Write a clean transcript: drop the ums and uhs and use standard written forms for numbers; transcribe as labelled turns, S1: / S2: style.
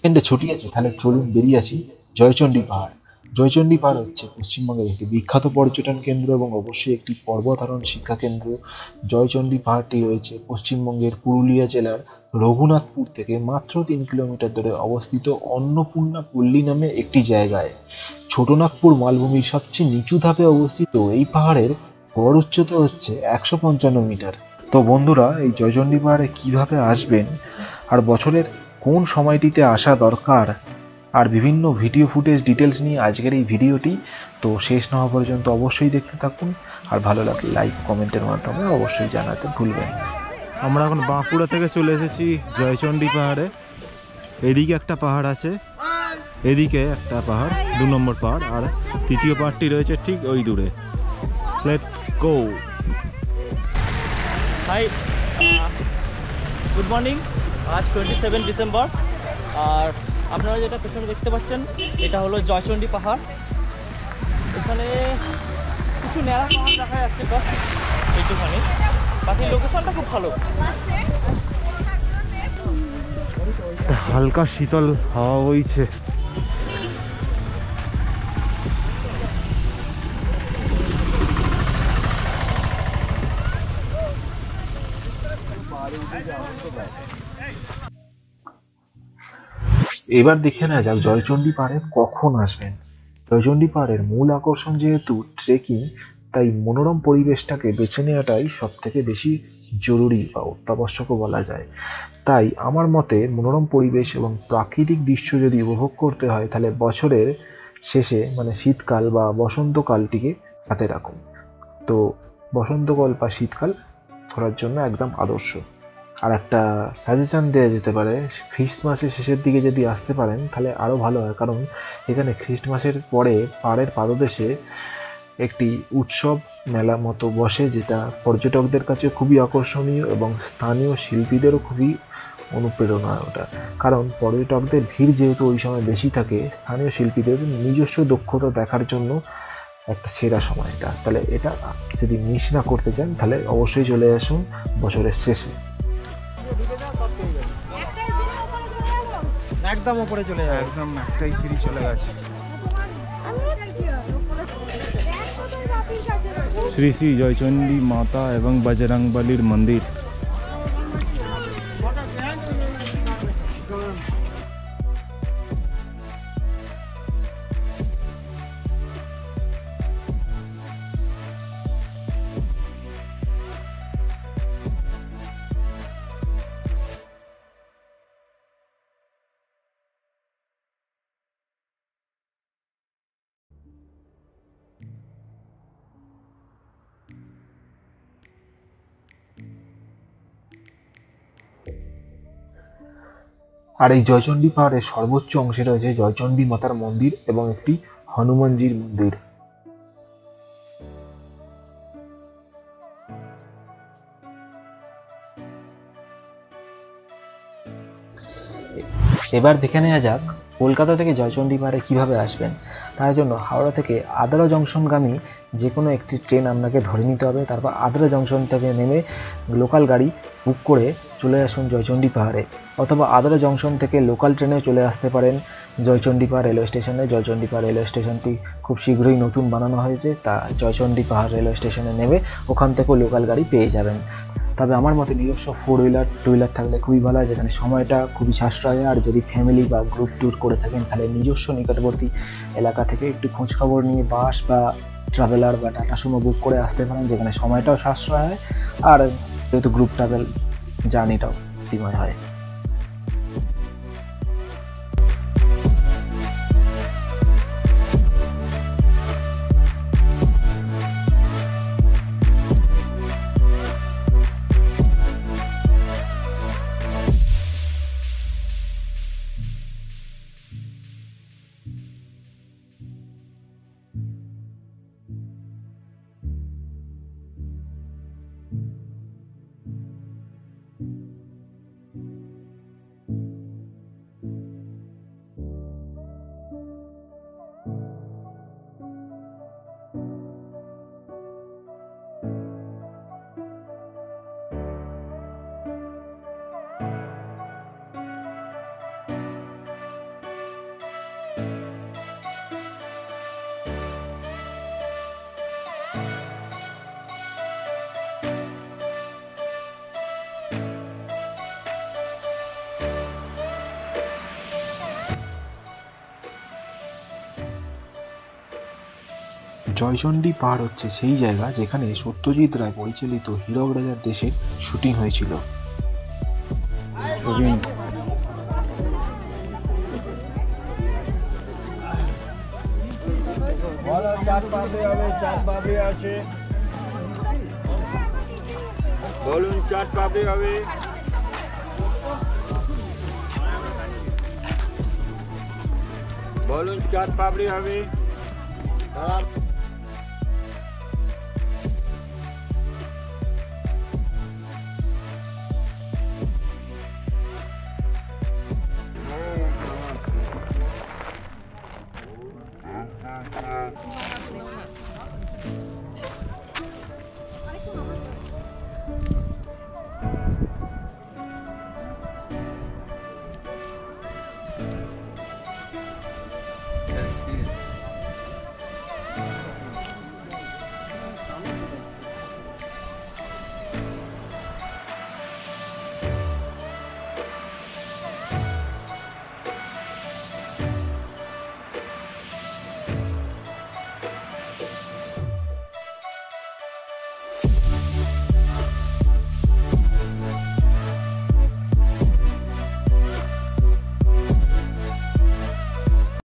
S1: এখানটা ছুটি আছে, তাহলে চলুন বেরিয়ে আসি জয়চণ্ডী পাহাড়। জয়চণ্ডী পাহাড় হচ্ছে পশ্চিমবঙ্গের একটি বিখ্যাত পর্যটন কেন্দ্র এবং অবশ্যই একটি পর্বতারোহণ শিক্ষা কেন্দ্র। জয়চণ্ডী পাহাড়টি রয়েছে পশ্চিমবঙ্গের পুরুলিয়া জেলার রঘুনাথপুর থেকে মাত্র 3 কিলোমিটার দূরে অবস্থিত অন্নপূর্ণা পল্লী নামে একটি জায়গায়। ছোটনাগপুর মালভূমির সবচেয়ে নিচু ধাপে অবস্থিত এই পাহাড়ের গড় উচ্চতা হচ্ছে 155 মিটার। তো বন্ধুরা, এই জয়চণ্ডী পাহাড়ে কিভাবে আসবেন আর বছরের কোন সময়টিতে আসা দরকার আর বিভিন্ন ভিডিও ফুটেজ ডিটেলস নিয়ে আজকের এই ভিডিওটি। তো শেষ না হওয়া পর্যন্ত অবশ্যই দেখতে থাকুন, আর ভালো লাগলে লাইক কমেন্টের মাধ্যমে অবশ্যই জানাতে ভুলবেন না।
S2: আমরা এখন বাঁকুড়া থেকে চলে এসেছি জয়চণ্ডী পাহাড়ে। এদিকে একটা পাহাড় আছে, এদিকে একটা পাহাড়, 2 নম্বর পাহাড়, আর তৃতীয় পাহাড়টি রয়েছে ঠিক ওই দূরে। Let's go.
S3: Hi, good morning. আজ 27 ডিসেম্বর, আর আপনারা যেটা পেছনে দেখতে পাচ্ছেন এটা হলো জয়চণ্ডী পাহাড়। এখানে কিছু ন্যাড়া পাহাড় দেখা যাচ্ছে, বাস এইটুখানি। বাকি লোকেশনটা খুব ভালো।
S2: হালকা শীতল হাওয়া বইছে।
S1: এবার দেখে নেওয়া যাক জয়চণ্ডী পাহাড়ে কখন আসবেন। জয়চণ্ডী পাহাড়ের মূল আকর্ষণ যেহেতু ট্রেকিং, তাই মনোরম পরিবেশটাকে বেছে নেওয়াটাই সব থেকে বেশি জরুরি বা অত্যাবশ্যকও বলা যায়। তাই আমার মতে মনোরম পরিবেশ এবং প্রাকৃতিক দৃশ্য যদি উপভোগ করতে হয়, তাহলে বছরের শেষে মানে শীতকাল বা বসন্তকালটিকে হাতে রাখুন। তো বসন্তকাল বা শীতকাল ঘোরার জন্য একদম আদর্শ। আর একটা সাজেশন দেওয়া যেতে পারে, খ্রিস্টমাসের শেষের দিকে যদি আসতে পারেন তাহলে আরও ভালো হয়, কারণ এখানে খ্রিস্টমাসের পরে পাহাড়ের পাদদেশে একটি উৎসব মেলা মতো বসে, যেটা পর্যটকদের কাছে খুবই আকর্ষণীয় এবং স্থানীয় শিল্পীদেরও খুবই অনুপ্রেরণা ওটা। কারণ পর্যটকদের ভিড় যেহেতু ওই সময় বেশি থাকে, স্থানীয় শিল্পীদের নিজস্ব দক্ষতা দেখার জন্য একটা সেরা সময় এটা। তাহলে এটা যদি মিস না করতে চান তাহলে অবশ্যই চলে আসুন বছরের শেষে।
S2: একদম উপরে চলে যাবে, একদম একটাই সিঁড়ি চলে গেছে। শ্রী শ্রী জয়চণ্ডী মাতা এবং বজরংবলীর মন্দির।
S1: আর এই জয়চণ্ডী পাহাড়ের সর্বোচ্চ অংশে রয়েছে জয়চণ্ডী মাতার মন্দির এবং একটি হনুমানজির মন্দির। এবার দেখে নেওয়া যাক কলকাতা থেকে জয়চণ্ডী পাহাড়ে কিভাবে আসবেন। তার জন্য হাওড়া থেকে আদ্রা জংশনগামী যে কোনো একটি ট্রেন আপনাকে ধরে নিতে হবে। তারপর আদ্রা জংশন থেকে নেমে লোকাল গাড়ি বুক করে চলে আসুন জয়চণ্ডী পাহাড়ে, অথবা আদ্রা জংশন থেকে লোকাল ট্রেনে চলে আসতে পারেন জয়চণ্ডী পাহাড় রেলওয়ে স্টেশনে। জয়চণ্ডী পাহাড় রেলওয়ে স্টেশনটি খুব শীঘ্রই নতুন বানানো হয়েছে, তা জয়চণ্ডী পাহাড় রেলওয়ে স্টেশনে নেমে ওখান থেকেও লোকাল গাড়ি পেয়ে যাবেন। তবে আমার মতে নিজস্ব 4 হুইলার 2 হুইলার থাকলে খুবই ভালো হয়, যেখানে সময়টা খুবই সাশ্রয় হয়। আর যদি ফ্যামিলি বা গ্রুপ ট্যুর করে থাকেন তাহলে নিজস্ব নিকটবর্তী এলাকা থেকে একটু খোঁজখবর নিয়ে বাস বা ট্রাভেলার বা টাটা সুমো বুক করে আসতে পারেন, যেখানে সময়টাও সাশ্রয় হয় আর যেহেতু গ্রুপ ট্রাভেল জার্নিটাও অতিময় হয়। জয়চণ্ডী পাহাড় হচ্ছে সেই জায়গা যেখানে সত্যজিৎ রায় পরিচালিত হীরক রাজার দেশের শুটিং হয়েছিল।
S4: বলুন চাট পাপড়ি হবে, বলুন চাট পাপড়ি হবে।